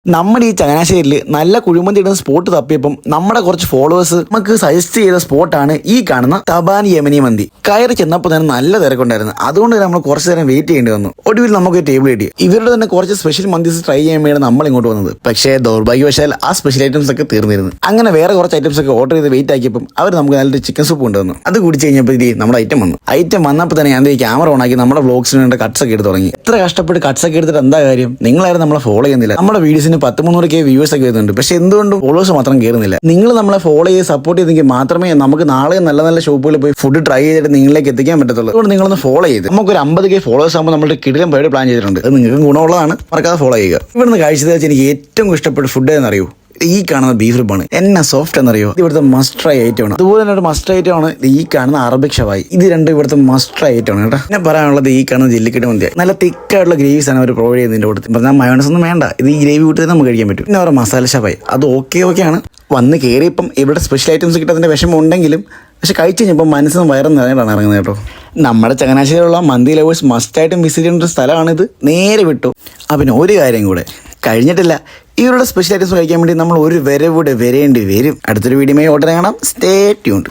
നമ്മുടെ ഈ ചങ്ങനാശ്ശേരിയിൽ നല്ല കുഴിമന്തി ഇടുന്ന സ്പോട്ട് തപ്പിയപ്പം നമ്മുടെ കുറച്ച് ഫോളോവേഴ്സ് നമുക്ക് സജസ്റ്റ് ചെയ്ത സ്പോട്ടാണ് ഈ കാണുന്ന തബാൻ യമനി മന്തി. കയറി ചെന്നപ്പോൾ തന്നെ നല്ല തിരക്കുണ്ടായിരുന്നു. അതുകൊണ്ട് തന്നെ നമ്മൾ കുറച്ച് നേരം വെയിറ്റ് ചെയ്യേണ്ടി വന്നു. ഒടുവിൽ നമുക്ക് ടേബിൾ കിട്ടി. ഇവരുടെ തന്നെ കുറച്ച് സ്പെഷ്യൽ മന്തിസ് ട്രൈ ചെയ്യാൻ വേണ്ടി നമ്മൾ ഇങ്ങോട്ട് വന്നത്. പക്ഷേ ദൗർഭാഗ്യവശാൽ ആ സ്പെഷ്യൽ ഐറ്റംസ് ഒക്കെ തീർന്നിരുന്നു. അങ്ങനെ വേറെ കുറച്ച് ഐറ്റംസ് ഒക്കെ ഓർഡർ ചെയ്ത് വെയിറ്റ് ആക്കിയപ്പം അവർ നമുക്ക് നല്ലൊരു ചിക്കൻ സൂപ്പ് കൊണ്ടുവന്നു. അത് കുടിച്ച് കഴിഞ്ഞപ്പോൾ നമ്മുടെ ഐറ്റം വന്നു. ഐറ്റം വന്നപ്പോൾ തന്നെ ഞാൻ ക്യാമറ ഓൺ ആക്കി നമ്മുടെ വ്ലോഗ്സിന് വേണ്ട കട്ട്സ് ഒക്കെ എടുത്ത് തുടങ്ങി. എത്ര കഷ്ടപ്പെട്ട് കട്ട്സ് ഒക്കെ എടുത്തിട്ട് എന്താ കാര്യം? നിങ്ങളാരും നമ്മളെ ഫോളോ ചെയ്യുന്നില്ല. നമ്മുടെ വീഡിയോസിന് 300K വ്യൂവേഴ്സ് ഒക്കെ വരുന്നുണ്ട്. പക്ഷെ എന്തുകൊണ്ടും ഫോളോവേഴ്സ് മാത്രം കയറുന്നില്ല. നിങ്ങൾ നമ്മളെ ഫോളോ ചെയ്ത് സപ്പോർട്ട് ചെയ്തെങ്കിൽ മാത്രമേ നമുക്ക് നാളെ നല്ല നല്ല ഷോപ്പുകളിൽ പോയി ഫുഡ് ട്രൈ ചെയ്തിട്ട് നിങ്ങളിലേക്ക് എത്തിക്കാൻ പറ്റത്തുള്ളൂ. അതുകൊണ്ട് നിങ്ങളൊന്ന് ഫോളോ ചെയ്ത് നമുക്കൊരു 50K ഫോളോവേഴ്സ് ആകുമ്പോൾ നമ്മുടെ കിടിലം പരിപാടി പ്ലാൻ ചെയ്തിട്ടുണ്ട്. അത് നിങ്ങൾക്ക് ഗുണമുള്ളതാണ്. മറക്കാതെ ഫോളോ ചെയ്യുക. ഇവിടുന്ന് കഴിച്ചത് വെച്ച് എനിക്ക് ഏറ്റവും ഇഷ്ടപ്പെട്ട ഫുഡ് എന്നറിയൂ, ഈ കാണുന്ന ബീഫ് റിബാണ്. എന്നാ സോഫ്റ്റ് എന്നറിയോ? ഇത് ഇവിടുത്തെ മസ്റ്റ് ട്രൈ ഐറ്റം ആണ്. അതുപോലെ തന്നെ ഒരു മസ്റ്റ് ട്രൈ ഐറ്റം ആണ് ഈ കാണുന്ന അറബിക് ഷവായി. ഇത് രണ്ടും ഇവിടുത്തെ മസ്റ്റ് ട്രൈ ഐറ്റം ആണ് കേട്ടോ. പിന്നെ പറയാനുള്ളത് ഈ കാണുന്ന ജില്ലിക്കട്ട് മന്തി. നല്ല തിക്കായിട്ടുള്ള ഗ്രേവീസ് ആണ് അവർ പ്രൊവൈഡ് ചെയ്യുന്നതിന്റെ കൂടെ. പറഞ്ഞാൽ മയോണൈസ് ഒന്നും വേണ്ട. ഇത് ഈ ഗ്രേവി കൂട്ടി തന്നെ നമുക്ക് കഴിക്കാൻ പറ്റും. പിന്നെ അവരുടെ മസാല ഷവായി അത് ഓക്കെ ആണ്. വന്ന് കയറിയപ്പം ഇവിടെ സ്പെഷ്യൽ ഐറ്റംസ് കിട്ടുന്നതിന്റെ വിഷമം ഉണ്ടെങ്കിലും പക്ഷെ കഴിച്ച് കഴിഞ്ഞപ്പോൾ മനസ്സിന് വയറും നിറഞ്ഞിട്ടാണ് ഇറങ്ങുന്നത് കേട്ടോ. നമ്മുടെ ചങ്ങനാശ്ശേരിയിലുള്ള മന്തി ലവേഴ്സ് മസ്റ്റായിട്ടും വിസിറ്റ് ചെയ്യേണ്ട ഒരു സ്ഥലമാണിത്. നേരെ വിട്ടു. പിന്നെ ഒരു കാര്യം കൂടെ കഴിഞ്ഞിട്ടില്ല. ഇവരുടെ സ്പെഷ്യൽ ഐറ്റംസ് കഴിക്കാൻ വേണ്ടി നമ്മൾ ഒരു വരവേണ്ടി വരും. അടുത്തൊരു വീഡിയോയുമായി ഓർഡർ ചെയ്യണം. Stay tuned.